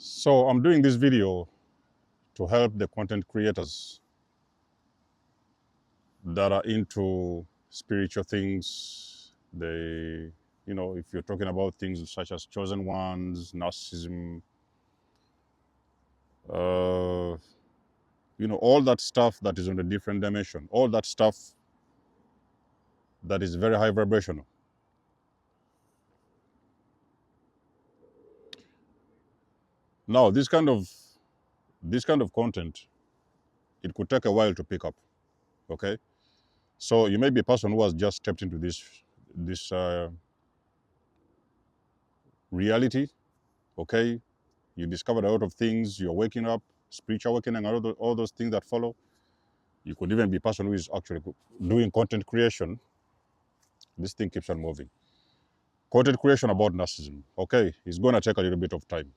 So I'm doing this video to help the content creators that are into spiritual things. If you're talking about things such as chosen ones, narcissism, uh, all that stuff that is on a different dimension, all that stuff that is very high vibrational. Now, this kind of content, it could take a while to pick up. Okay, so you may be a person who has just stepped into this reality. Okay, you discovered a lot of things, you're waking up, spiritual awakening, and all those things that follow. You could even be a person who is actually doing content creation. This thing keeps on moving. Content creation about narcissism. Okay, it's going to take a little bit of time.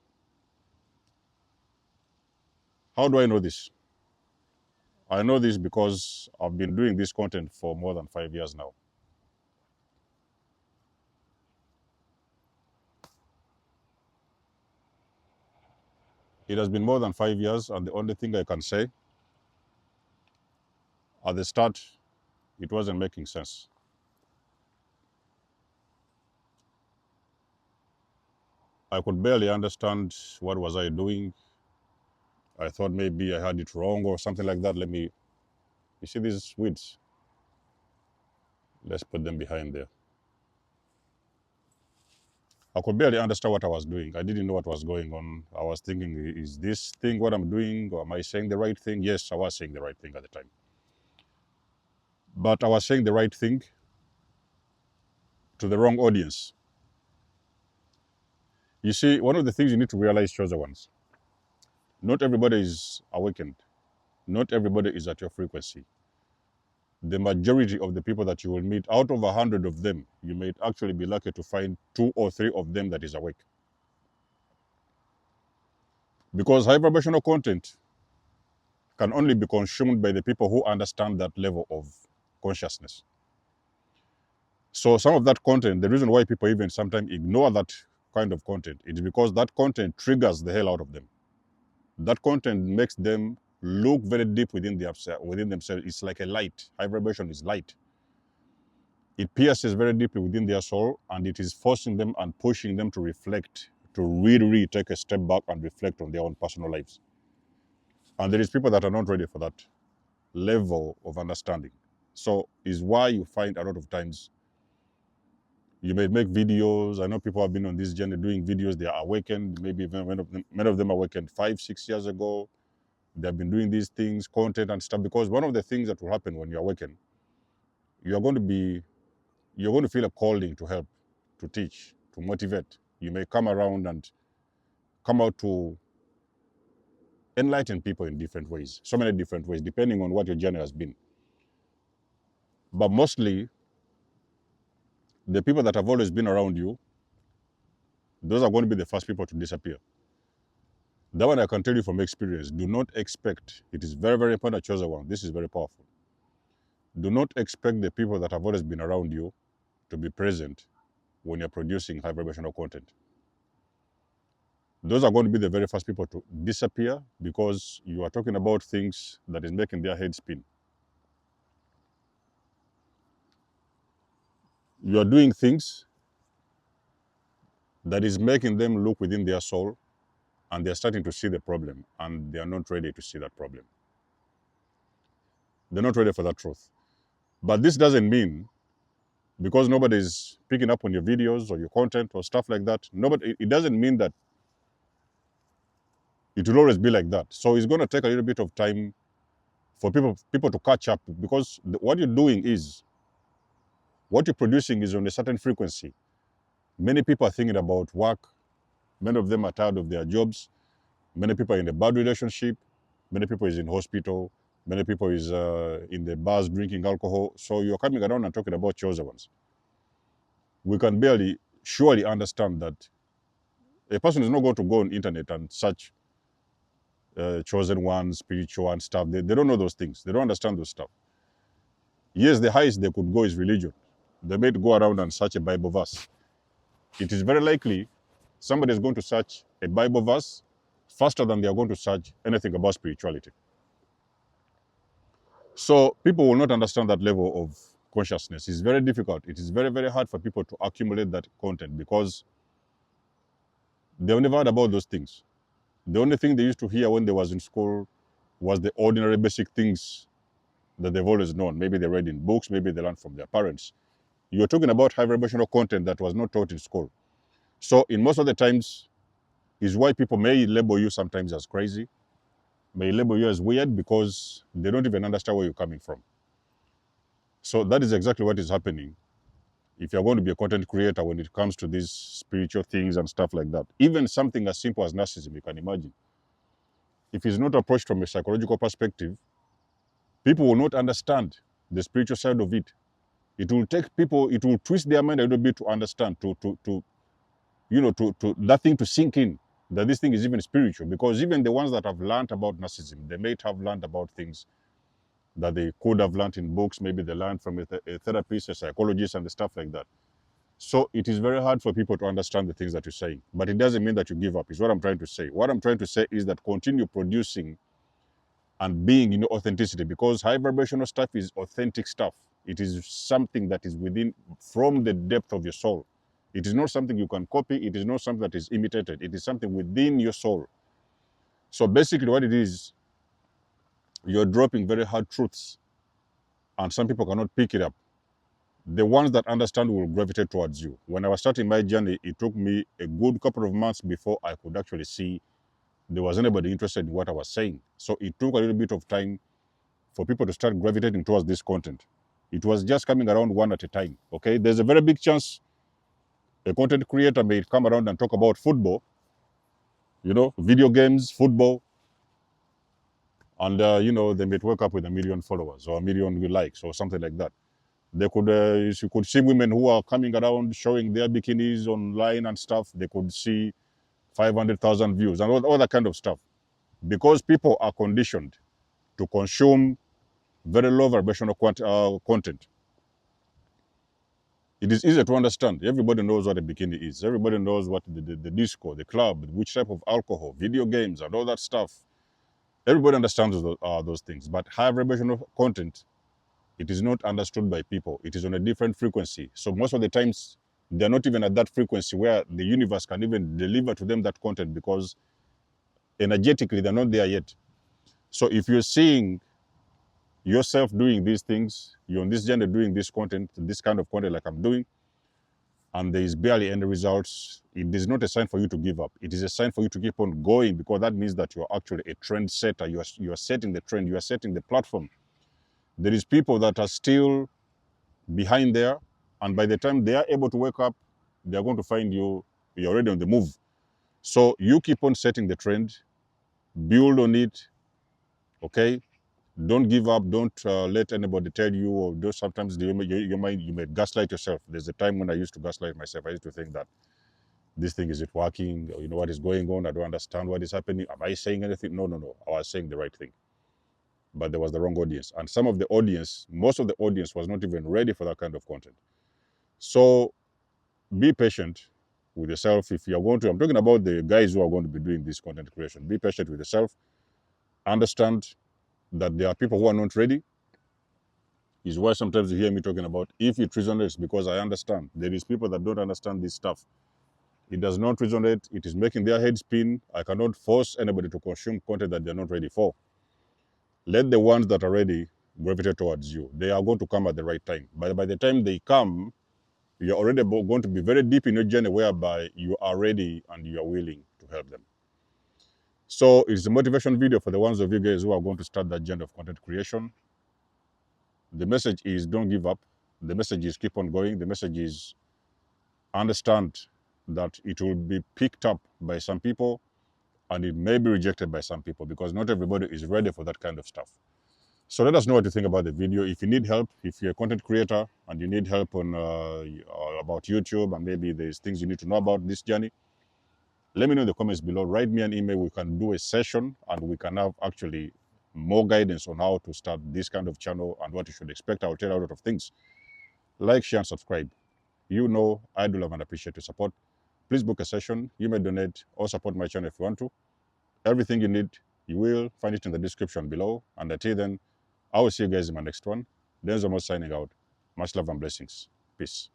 How do I know this? I know this because I've been doing this content for more than 5 years now. It has been more than 5 years, and the only thing I can say, at the start, it wasn't making sense. I could barely understand what was I doing. I thought maybe I had it wrong or something like that. You see these weeds? Let's put them behind there. I could barely understand what I was doing. I didn't know what was going on. I was thinking, is this thing what I'm doing? Or am I saying the right thing? Yes, I was saying the right thing at the time. But I was saying the right thing to the wrong audience. You see, one of the things you need to realize, chosen ones, not everybody is awakened. Not everybody is at your frequency. The majority of the people that you will meet, out of 100 of them, you may actually be lucky to find 2 or 3 of them that is awake. Because high vibrational content can only be consumed by the people who understand that level of consciousness. So some of that content, the reason why people even sometimes ignore that kind of content is because that content triggers the hell out of them. That content makes them look very deep within themselves. It's like a light. High vibration is light. It pierces very deeply within their soul, and it is forcing them and pushing them to reflect, to really take a step back and reflect on their own personal lives. And there is people that are not ready for that level of understanding. So is why you find a lot of times you may make videos. I know people have been on this journey doing videos. They are awakened. Maybe even many of them awakened 5-6 years ago. They've been doing these things, content and stuff, because one of the things that will happen when you awaken, you're going to feel a calling to help, to teach, to motivate. You may come around and come out to enlighten people in different ways, so many different ways, depending on what your journey has been. But mostly, the people that have always been around you, those are going to be the first people to disappear. That one I can tell you from experience. Do not expect, it is very, very important, chosen one. This is very powerful. Do not expect the people that have always been around you to be present when you're producing high vibrational content. Those are going to be the very first people to disappear because you are talking about things that is making their head spin. You are doing things that is making them look within their soul, and they're starting to see the problem, and they are not ready to see that problem. They're not ready for that truth. But this doesn't mean, because nobody is picking up on your videos or your content or stuff like that, it doesn't mean that it will always be like that. So it's going to take a little bit of time for people to catch up, because what you're doing is, what you're producing is on a certain frequency. Many people are thinking about work. Many of them are tired of their jobs. Many people are in a bad relationship. Many people is in hospital. Many people is in the bars drinking alcohol. So you're coming around and talking about chosen ones. We can barely surely understand that a person is not going to go on the internet and search chosen ones, spiritual and stuff. They don't know those things. They don't understand those stuff. Yes, the highest they could go is religion. They may go around and search a Bible verse. It is very likely somebody is going to search a Bible verse faster than they are going to search anything about spirituality. So people will not understand that level of consciousness. It's very difficult. It is very, very hard for people to accumulate that content because they've never heard about those things. The only thing they used to hear when they was in school was the ordinary basic things that they've always known. Maybe they read in books, maybe they learned from their parents. You're talking about high vibrational content that was not taught in school. So in most of the times is why people may label you sometimes as crazy, may label you as weird because they don't even understand where you're coming from. So that is exactly what is happening if you're going to be a content creator when it comes to these spiritual things and stuff like that. Even something as simple as narcissism, you can imagine. If it's not approached from a psychological perspective, people will not understand the spiritual side of it. It will take people, it will twist their mind a little bit to understand, to that thing to sink in, that this thing is even spiritual. Because even the ones that have learned about narcissism, they may have learned about things that they could have learned in books. Maybe they learned from a therapist, a psychologist, and the stuff like that. So it is very hard for people to understand the things that you're saying. But it doesn't mean that you give up, is what I'm trying to say. What I'm trying to say is that continue producing and being in your authenticity, because high vibrational stuff is authentic stuff. It is something that is within, from the depth of your soul. It is not something you can copy. It is not something that is imitated. It is something within your soul. So basically what it is, you're dropping very hard truths and some people cannot pick it up. The ones that understand will gravitate towards you. When I was starting my journey, it took me a good couple of months before I could actually see there was anybody interested in what I was saying. So it took a little bit of time for people to start gravitating towards this content. It was just coming around one at a time, okay? There's a very big chance a content creator may come around and talk about football, video games, football, and, they may wake up with 1 million followers or 1 million likes or something like that. They could, you could see women who are coming around showing their bikinis online and stuff. They could see 500,000 views and all that kind of stuff. Because people are conditioned to consume very low vibrational content. It is easy to understand. Everybody knows what a bikini is. Everybody knows what the disco, the club, which type of alcohol, video games, and all that stuff. Everybody understands those things. But high vibrational content, it is not understood by people. It is on a different frequency. So most of the times, they're not even at that frequency where the universe can even deliver to them that content because energetically, they're not there yet. So if you're seeing yourself doing these things, you're on this journey doing this content, this kind of content like I'm doing, and there is barely any results, it is not a sign for you to give up. It is a sign for you to keep on going, because that means that you're actually a trend setter. You are setting the trend. You are setting the platform. There is people that are still behind there, and by the time they are able to wake up, they are going to find you're already on the move. So you keep on setting the trend, build on it, okay? Don't give up. Don't let anybody tell you, or sometimes you may gaslight yourself. There's a time when I used to gaslight myself. I used to think that this thing isn't working, or, what is going on, I don't understand what is happening. Am I saying anything? No. I was saying the right thing. But there was the wrong audience. And most of the audience was not even ready for that kind of content. So be patient with yourself. If you're going to, I'm talking about the guys who are going to be doing this content creation. Be patient with yourself. Understand that there are people who are not ready. Is why sometimes you hear me talking about, if it resonates, because I understand. There is people that don't understand this stuff. It does not resonate. It is making their head spin. I cannot force anybody to consume content that they're not ready for. Let the ones that are ready gravitate towards you. They are going to come at the right time. But by the time they come, you're already going to be very deep in your journey, whereby you are ready and you are willing to help them. So it's a motivation video for the ones of you guys who are going to start that journey of content creation. The message is, don't give up. The message is, keep on going. The message is, understand that it will be picked up by some people and it may be rejected by some people, because not everybody is ready for that kind of stuff. So let us know what you think about the video. If you need help, if you're a content creator and you need help on about YouTube, and maybe there's things you need to know about this journey, let me know in the comments below. Write me an email. We can do a session and we can have actually more guidance on how to start this kind of channel and what you should expect. I'll tell you a lot of things. Like, share, and subscribe. I do love and appreciate your support. Please book a session. You may donate or support my channel if you want to. Everything you need, you will find it in the description below. And until then, I will see you guys in my next one. Denzo Mo signing out. Much love and blessings. Peace.